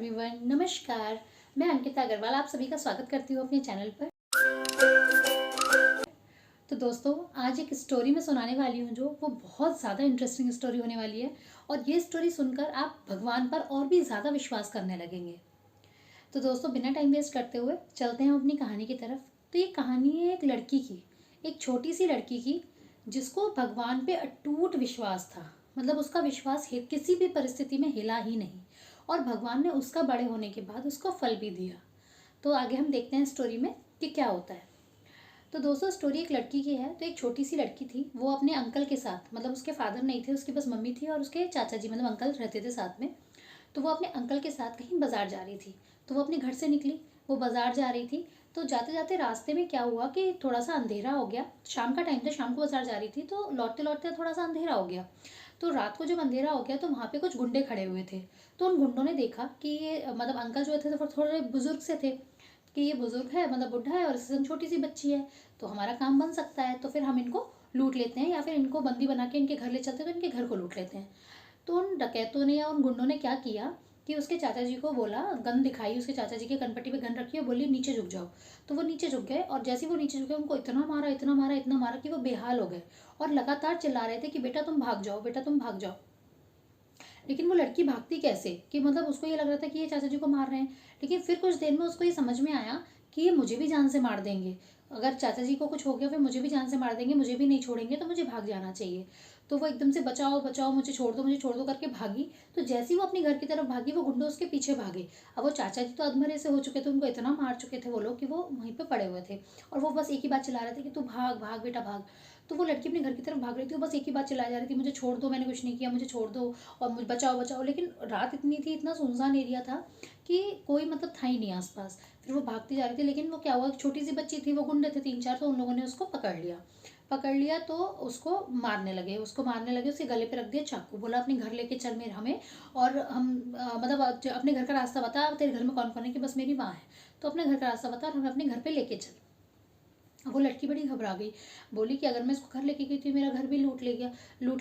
Everyone, नमस्कार। मैं अंकिता अग्रवाल आप सभी का स्वागत करती हूँ अपने चैनल पर। तो दोस्तों, आज एक स्टोरी मैं सुनाने वाली हूँ जो वो बहुत ज़्यादा इंटरेस्टिंग स्टोरी होने वाली है और ये स्टोरी सुनकर आप भगवान पर और भी ज़्यादा विश्वास करने लगेंगे। तो दोस्तों, बिना टाइम वेस्ट करते हुए चलते हैं अपनी कहानी की तरफ। तो ये कहानी है एक लड़की की, एक छोटी सी लड़की की, जिसको भगवान पे अटूट विश्वास था। मतलब उसका विश्वास किसी भी परिस्थिति में हिला ही नहीं और भगवान ने उसका बड़े होने के बाद उसको फल भी दिया। तो आगे हम देखते हैं स्टोरी में कि क्या होता है। तो दोस्तों, स्टोरी एक लड़की की है। तो एक छोटी सी लड़की थी, वो अपने अंकल के साथ, मतलब उसके फादर नहीं थे, उसकी बस मम्मी थी और उसके चाचा जी मतलब अंकल रहते थे साथ में। तो वो अपने अंकल के साथ कहीं बाजार जा रही थी। तो वो अपने घर से निकली, वो बाजार जा रही थी। तो जाते जाते रास्ते में क्या हुआ कि थोड़ा सा अंधेरा हो गया। शाम का टाइम था, शाम को बाजार जा रही थी, तो लौटते लौटते थोड़ा सा अंधेरा हो गया। तो रात को जब अंधेरा हो गया तो वहाँ पे कुछ गुंडे खड़े हुए थे। तो उन गुंडों ने देखा कि ये मतलब अंकल जो थे तो थोड़े बुजुर्ग से थे, कि ये बुजुर्ग है, मतलब बुढ़ा है और इससे छोटी सी बच्ची है, तो हमारा काम बन सकता है, तो फिर हम इनको लूट लेते हैं या फिर इनको बंदी बना के इनके घर ले चलते हैं, तो इनके घर को लूट लेते हैं। तो उन डकैतों ने या उन गुंडों ने क्या किया कि उसके चाचा जी को बोला, गन दिखाई उसके चाचा जी के कनपट्टी पे गन रखी और बोली नीचे झुक जाओ। तो वो नीचे झुक गए और जैसे ही वो नीचे झुके उनको इतना मारा, इतना मारा, इतना मारा कि वो बेहाल हो गए और लगातार चिल्ला रहे थे कि बेटा तुम भाग जाओ, बेटा तुम भाग जाओ। लेकिन वो लड़की भागती कैसे, कि मतलब उसको ये लग रहा था कि ये चाचा जी को मार रहे हैं। लेकिन फिर कुछ देर में उसको ये समझ में आया कि ये मुझे भी जान से मार देंगे, अगर चाचा जी को कुछ हो गया फिर मुझे भी जान से मार देंगे, मुझे भी नहीं छोड़ेंगे, तो मुझे भाग जाना चाहिए। तो वो एकदम से बचाओ बचाओ, मुझे छोड़ दो, मुझे छोड़ दो करके भागी। तो जैसे ही वो अपने घर की तरफ भागी, वो गुंडे उसके पीछे भागे। अब वो चाचा जी तो अधमरे से हो चुके थे, उनको इतना मार चुके थे वो लोग कि वो वहीं पे पड़े हुए थे और वो बस एक ही बात चिल्ला रहे थे कि तू भाग भाग बेटा भाग। तो वो लड़की अपने घर की तरफ भाग रही थी, वो बस एक ही बात चिल्लाई जा रही थी, मुझे छोड़ दो, मैंने कुछ नहीं किया, मुझे छोड़ दो और मुझे बचाओ बचाओ। लेकिन रात इतनी थी, इतना सुनसान एरिया था कि कोई मतलब था ही नहीं आसपास। फिर वो भागती जा रही थी, लेकिन वो क्या हुआ, छोटी सी बच्ची थी, वो गुंडे थे तीन चार, तो उन लोगों ने उसको पकड़ लिया। तो उसको मारने लगे, उसके गले पे रख दिया चाकू, बोला अपने घर लेके चल मेरे हमें, और हम मतलब अपने घर का रास्ता बता, तेरे घर में कौन कौन है, कि बस मेरी माँ है, तो अपने घर का रास्ता बता और हमें अपने घर पे लेके चल। वो लड़की बड़ी घबरा गई, बोली कि अगर मैं इसको घर लेके गई तो मेरा घर भी लूट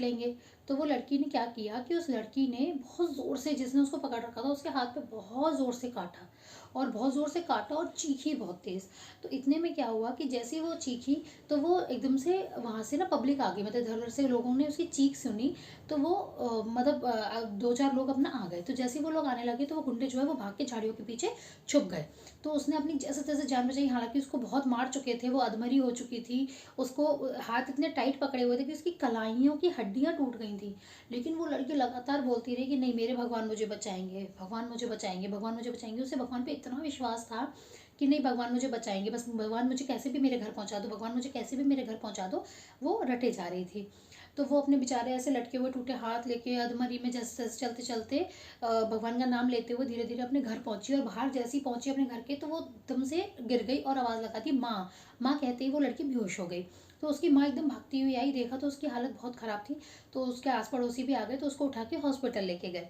लेंगे। तो वो लड़की ने क्या किया कि उस लड़की ने बहुत ज़ोर से, जिसने उसको पकड़ रखा था उसके हाथ पे बहुत ज़ोर से काटा और बहुत ज़ोर से काटा और चीखी बहुत तेज़। तो इतने में क्या हुआ कि जैसे ही वो चीखी तो वो एकदम से वहाँ से ना पब्लिक आ गई, मतलब इधर उधर से लोगों ने उसकी चीख सुनी। तो वो मतलब दो चार लोग अपना आ गए। तो जैसे ही वो लोग आने लगे तो वो गुंडे जो है वो भाग के झाड़ियों के पीछे छुप गए। तो उसने अपनी जैसे तैसे जान बचाई, हालांकि उसको बहुत मार चुके थे, वो अधमरी हो चुकी थी, उसको हाथ इतने टाइट पकड़े हुए थे कि उसकी कलाइयों की हड्डियां टूट गई थी। लेकिन वो लड़की लगातार बोलती रही कि नहीं, मेरे भगवान मुझे बचाएंगे, भगवान मुझे बचाएंगे, भगवान मुझे बचाएंगे। उसे भगवान पे इतना विश्वास था कि नहीं, भगवान मुझे बचाएंगे, बस भगवान मुझे कैसे भी मेरे घर पहुंचा दो, भगवान मुझे कैसे भी मेरे घर पहुंचा दो। वो रटे जा रही थी। तो वो अपने बेचारे ऐसे लटके हुए टूटे हाथ लेके अधमरी में जैसे जैसे चलते चलते भगवान का नाम लेते हुए धीरे धीरे अपने घर पहुंची, और बाहर जैसे ही पहुंची अपने घर के तो वो एकदम से गिर गई और आवाज़ लगाती माँ माँ कहते ही वो लड़की बेहोश हो गई। तो उसकी माँ एकदम भागती हुई आई, देखा तो उसकी हालत बहुत ख़राब थी। तो उसके आस पड़ोसी भी आ गए, तो उसको उठा के हॉस्पिटल लेके गए।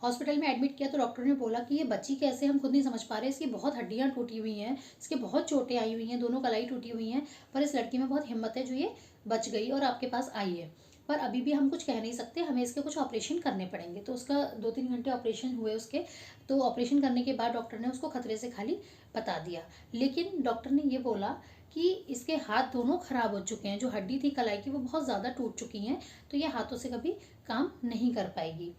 हॉस्पिटल में एडमिट किया तो डॉक्टर ने बोला कि ये बच्ची कैसे, हम खुद नहीं समझ पा रहे, इसकी बहुत हड्डियां टूटी हुई हैं, इसके बहुत चोटें आई हुई हैं, दोनों कलाई टूटी हुई हैं, पर इस लड़की में बहुत हिम्मत है जो ये बच गई और आपके पास आई है। पर अभी भी हम कुछ कह नहीं सकते, हमें इसके कुछ ऑपरेशन करने पड़ेंगे। तो उसका 2-3 घंटे ऑपरेशन हुए उसके। तो ऑपरेशन करने के बाद डॉक्टर ने उसको खतरे से खाली बता दिया। लेकिन डॉक्टर ने ये बोला कि इसके हाथ दोनों खराब हो चुके हैं, जो हड्डी थी कलाई की वो बहुत ज़्यादा टूट चुकी हैं, तो ये हाथों से कभी काम नहीं कर पाएगी।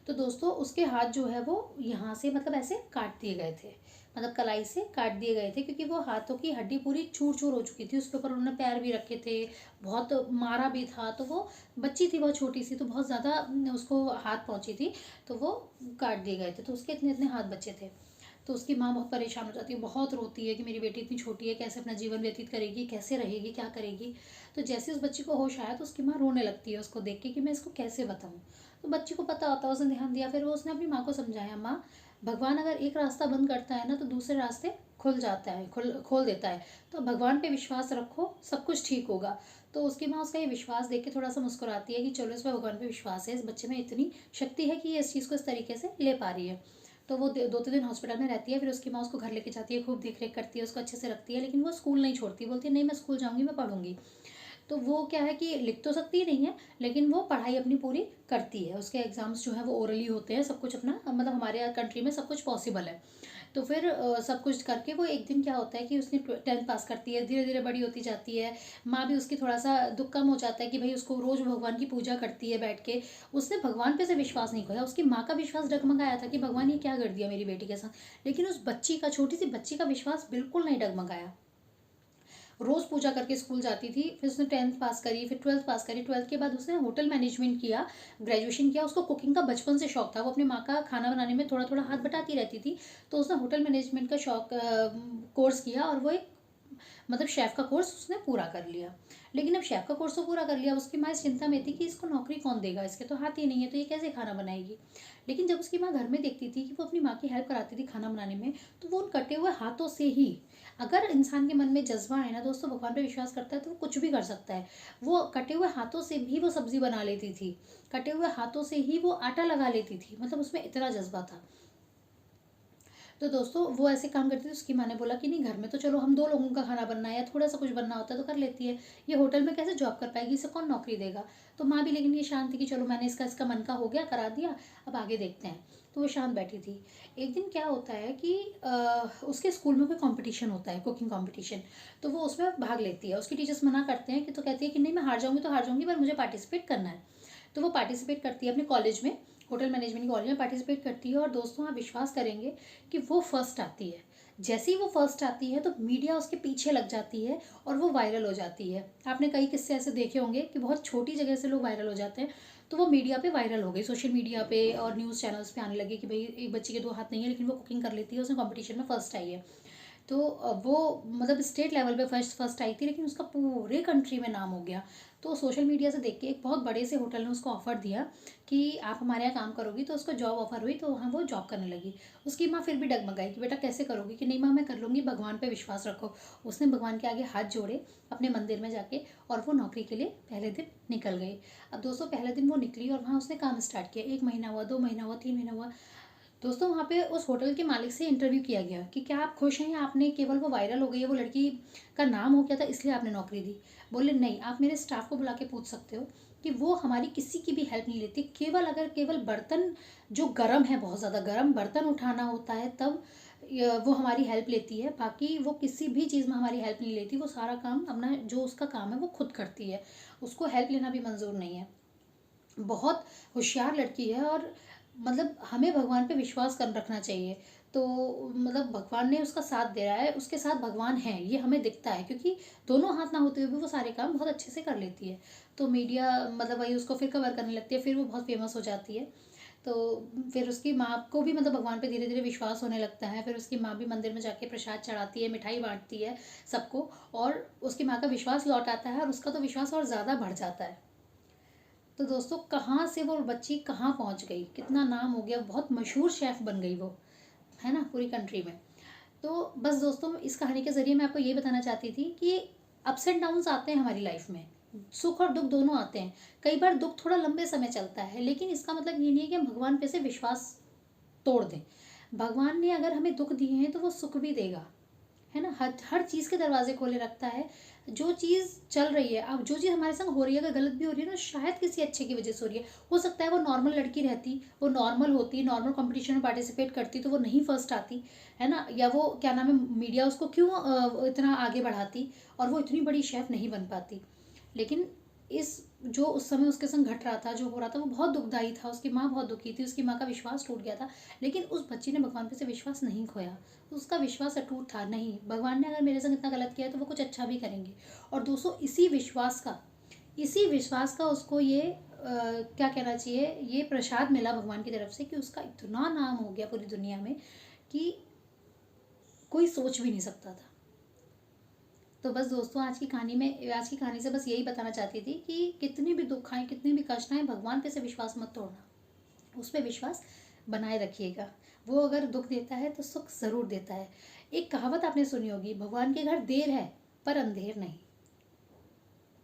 तो दोस्तों, उसके हाथ जो है वो यहाँ से मतलब ऐसे काट दिए गए थे, मतलब कलाई से काट दिए गए थे, क्योंकि वो हाथों की हड्डी पूरी चूर चूर हो चुकी थी। उसके ऊपर उन्होंने पैर भी रखे थे, बहुत मारा भी था। तो वो बच्ची थी बहुत छोटी सी, तो बहुत ज़्यादा उसको हाथ पहुँची थी, तो वो काट दिए गए थे। तो उसके इतने इतने हाथ बचे थे। तो उसकी माँ बहुत परेशान हो जाती है, बहुत रोती है कि मेरी बेटी इतनी छोटी है, कैसे अपना जीवन व्यतीत करेगी, कैसे रहेगी, क्या करेगी। तो जैसे उस बच्ची को होश आया तो उसकी माँ रोने लगती है उसको देख के कि मैं इसको कैसे बताऊँ। तो बच्ची को पता होता है, उसने ध्यान दिया। फिर वो उसने अपनी माँ को समझाया, माँ, भगवान अगर एक रास्ता बंद करता है ना तो दूसरे रास्ते खुल जाता है, खोल देता है। तो भगवान पे विश्वास रखो, सब कुछ ठीक होगा। तो उसकी माँ उसका ये विश्वास देख के थोड़ा सा मुस्कुराती है कि चलो, इस पर भगवान पे विश्वास है, इस बच्चे में इतनी शक्ति है कि ये इस चीज़ को इस तरीके से ले पा रही है। तो वो 2-3 दिन हॉस्पिटल में रहती है। फिर उसकी माँ उसको घर लेके जाती है, खूब देख रेख करती है, उसको अच्छे से रखती है। लेकिन वो स्कूल नहीं छोड़ती, बोलती है नहीं, मैं स्कूल जाऊँगी, मैं पढ़ूंगी। तो वो क्या है कि लिख तो सकती नहीं है, लेकिन वो पढ़ाई अपनी पूरी करती है। उसके एग्ज़ाम्स जो है वो ओरली होते हैं, सब कुछ अपना मतलब हमारे कंट्री में सब कुछ पॉसिबल है। तो फिर सब कुछ करके वो एक दिन क्या होता है कि उसने 10th पास करती है, धीरे धीरे बड़ी होती जाती है। माँ भी उसकी थोड़ा सा दुख कम हो जाता है कि भाई उसको रोज़ भगवान की पूजा करती है बैठ के। उसने भगवान पे से विश्वास नहीं खोया, उसकी माँ का विश्वास डगमगाया था कि भगवान ये क्या कर दिया मेरी बेटी के साथ, लेकिन उस बच्ची का, छोटी सी बच्ची का विश्वास बिल्कुल नहीं डगमगाया। रोज़ पूजा करके स्कूल जाती थी। फिर उसने 10th पास करी, फिर 12th पास करी। 12th के बाद उसने होटल मैनेजमेंट किया, ग्रेजुएशन किया। उसको कुकिंग का बचपन से शौक था, वो अपनी माँ का खाना बनाने में थोड़ा थोड़ा हाथ बटाती रहती थी। तो उसने होटल मैनेजमेंट का शौक कोर्स किया, और वो एक मतलब शेफ़ का कोर्स उसने पूरा कर लिया। लेकिन अब शेफ़ का कोर्स तो पूरा कर लिया, उसकी माँ इस चिंता में थी कि इसको नौकरी कौन देगा, इसके तो हाथ ही नहीं है, तो ये कैसे खाना बनाएगी। लेकिन जब उसकी माँ घर में देखती थी कि वो अपनी माँ की हेल्प कराती थी खाना बनाने में, तो वो उन कटे हुए हाथों से ही, अगर इंसान के मन में जज्बा है ना दोस्तों, भगवान पे विश्वास करता है, तो वो कुछ भी कर सकता है। वो कटे हुए हाथों से भी वो सब्जी बना लेती थी, कटे हुए हाथों से ही वो आटा लगा लेती थी, मतलब उसमें इतना जज्बा था। तो दोस्तों वो ऐसे काम करती थी। उसकी माँ ने बोला कि नहीं, घर में तो चलो हम 2 लोगों का खाना बनना है या थोड़ा सा कुछ बनना होता है तो कर लेती है, ये होटल में कैसे जॉब कर पाएगी, इसे कौन नौकरी देगा। तो माँ भी लेकिन ये शांत थी कि चलो मैंने इसका मन का हो गया, करा दिया, अब आगे देखते हैं। तो वो शांत बैठी थी। एक दिन क्या होता है कि उसके स्कूल में कोई कंपटीशन होता है, कुकिंग कंपटीशन। तो वो उसमें भाग लेती है। उसकी टीचर्स मना करते हैं कि, तो कहती है कि नहीं, मैं हार जाऊंगी तो हार जाऊंगी, पर मुझे पार्टिसिपेट करना है। तो वो पार्टिसिपेट करती है अपने कॉलेज में, होटल मैनेजमेंट कॉलेज में पार्टिसिपेट करती है। और दोस्तों आप विश्वास करेंगे कि वो फर्स्ट आती है। जैसे ही वो फर्स्ट आती है तो मीडिया उसके पीछे लग जाती है और वो वायरल हो जाती है। आपने कई किस्से ऐसे देखे होंगे कि बहुत छोटी जगह से लोग वायरल हो जाते हैं। तो वो मीडिया पे वायरल हो गई, सोशल मीडिया पे और न्यूज़ चैनल्स पे आने लगी कि भाई एक बच्ची के 2 हाथ नहीं है लेकिन वो कुकिंग कर लेती है, उसने कंपटीशन में फर्स्ट आई है। तो वो मतलब स्टेट लेवल पे फर्स्ट फर्स्ट आई थी, लेकिन उसका पूरे कंट्री में नाम हो गया। तो सोशल मीडिया से देख के एक बहुत बड़े से होटल ने उसको ऑफ़र दिया कि आप हमारे यहाँ काम करोगी। तो उसको जॉब ऑफ़र हुई, तो वहाँ वो जॉब करने लगी। उसकी माँ फिर भी डगमगाई कि बेटा कैसे करोगी, कि नहीं माँ मैं कर लूँगी, भगवान पे विश्वास रखो। उसने भगवान के आगे हाथ जोड़े अपने मंदिर में जाके, और वो नौकरी के लिए पहले दिन निकल गई। अब दोस्तों पहले दिन वो निकली और वहाँ उसने काम स्टार्ट किया। 1 महीना हुआ, 2 महीना हुआ, 3 महीना हुआ। दोस्तों वहाँ पे उस होटल के मालिक से इंटरव्यू किया गया कि क्या आप खुश हैं, या आपने केवल वो वायरल हो गई है, वो लड़की का नाम हो गया था इसलिए आपने नौकरी दी। बोले नहीं, आप मेरे स्टाफ को बुला के पूछ सकते हो कि वो हमारी किसी की भी हेल्प नहीं लेती। केवल अगर केवल बर्तन जो गर्म है, बहुत ज़्यादा गर्म बर्तन उठाना होता है तब वो हमारी हेल्प लेती है, बाकी वो किसी भी चीज़ में हमारी हेल्प नहीं लेती। वो सारा काम अपना जो उसका काम है वो खुद करती है, उसको हेल्प लेना भी मंजूर नहीं है। बहुत होशियार लड़की है, और मतलब हमें भगवान पे विश्वास कर रखना चाहिए। तो मतलब भगवान ने उसका साथ दे रहा है, उसके साथ भगवान है ये हमें दिखता है, क्योंकि दोनों हाथ ना होते हुए भी वो सारे काम बहुत अच्छे से कर लेती है। तो मीडिया मतलब वही उसको फिर कवर करने लगती है, फिर वो बहुत फेमस हो जाती है। तो फिर उसकी माँ को भी मतलब भगवान पे धीरे धीरे विश्वास होने लगता है। फिर उसकी माँ भी मंदिर में जाके प्रसाद चढ़ाती है, मिठाई बांटती है सबको, और उसकी माँ का विश्वास लौट आता है और उसका तो विश्वास और ज़्यादा बढ़ जाता है। तो दोस्तों कहाँ से वो बच्ची कहाँ पहुँच गई, कितना नाम हो गया, बहुत मशहूर शेफ़ बन गई वो, है ना, पूरी कंट्री में। तो बस दोस्तों इस कहानी के ज़रिए मैं आपको ये बताना चाहती थी कि अप्स एंड डाउन्स आते हैं हमारी लाइफ में, सुख और दुख दोनों आते हैं। कई बार दुख थोड़ा लंबे समय चलता है, लेकिन इसका मतलब ये नहीं है कि हम भगवान पे से विश्वास तोड़ दें। भगवान ने अगर हमें दुख दिए हैं तो वो सुख भी देगा, है ना। हर हर चीज़ के दरवाजे खोले रखता है। जो चीज़ चल रही है, अब जो चीज़ हमारे संग हो रही है, अगर गलत भी हो रही है ना, शायद किसी अच्छे की वजह से हो रही है। हो सकता है वो नॉर्मल लड़की रहती, वो नॉर्मल होती, नॉर्मल कंपटीशन में पार्टिसिपेट करती, तो वो नहीं फर्स्ट आती, है ना। या वो क्या नाम है, मीडिया उसको क्यों इतना आगे बढ़ाती, और वो इतनी बड़ी शेफ़ नहीं बन पाती। लेकिन इस जो उस समय उसके संग घट रहा था, जो हो रहा था, वो बहुत दुखदाई था। उसकी माँ बहुत दुखी थी, उसकी माँ का विश्वास टूट गया था। लेकिन उस बच्ची ने भगवान पे से विश्वास नहीं खोया, उसका विश्वास अटूट था, नहीं भगवान ने अगर मेरे संग इतना गलत किया है तो वो कुछ अच्छा भी करेंगे। और दोस्तों इसी विश्वास का उसको ये क्या कहना चाहिए, ये प्रसाद मिला भगवान की तरफ से कि उसका इतना नाम हो गया पूरी दुनिया में कि कोई सोच भी नहीं सकता था। तो बस दोस्तों आज की कहानी से बस यही बताना चाहती थी कि कितने भी दुख आए, कितने भी कष्ट आए, भगवान पे से विश्वास मत तोड़ना, उस पर विश्वास बनाए रखिएगा। वो अगर दुख देता है तो सुख ज़रूर देता है। एक कहावत आपने सुनी होगी, भगवान के घर देर है पर अंधेर नहीं।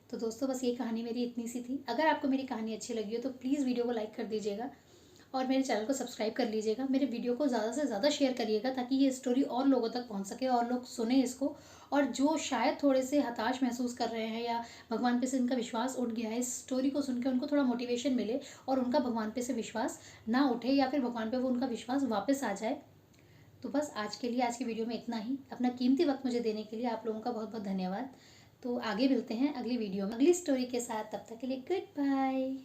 तो दोस्तों बस ये कहानी मेरी इतनी सी थी। अगर आपको मेरी कहानी अच्छी लगी हो तो प्लीज़ वीडियो को लाइक कर दीजिएगा, और मेरे चैनल को सब्सक्राइब कर लीजिएगा। मेरे वीडियो को ज़्यादा से ज़्यादा शेयर करिएगा ताकि ये स्टोरी और लोगों तक पहुंच सके और लोग सुने इसको। और जो शायद थोड़े से हताश महसूस कर रहे हैं या भगवान पे से इनका विश्वास उठ गया है, इस स्टोरी को सुन के उनको थोड़ा मोटिवेशन मिले और उनका भगवान पे से विश्वास ना उठे या फिर भगवान पे वो उनका विश्वास वापस आ जाए। तो बस आज के लिए आज की वीडियो में इतना ही। अपना कीमती वक्त मुझे देने के लिए आप लोगों का बहुत बहुत धन्यवाद। तो आगे मिलते हैं अगली वीडियो में अगली स्टोरी के साथ। तब तक के लिए गुड बाय।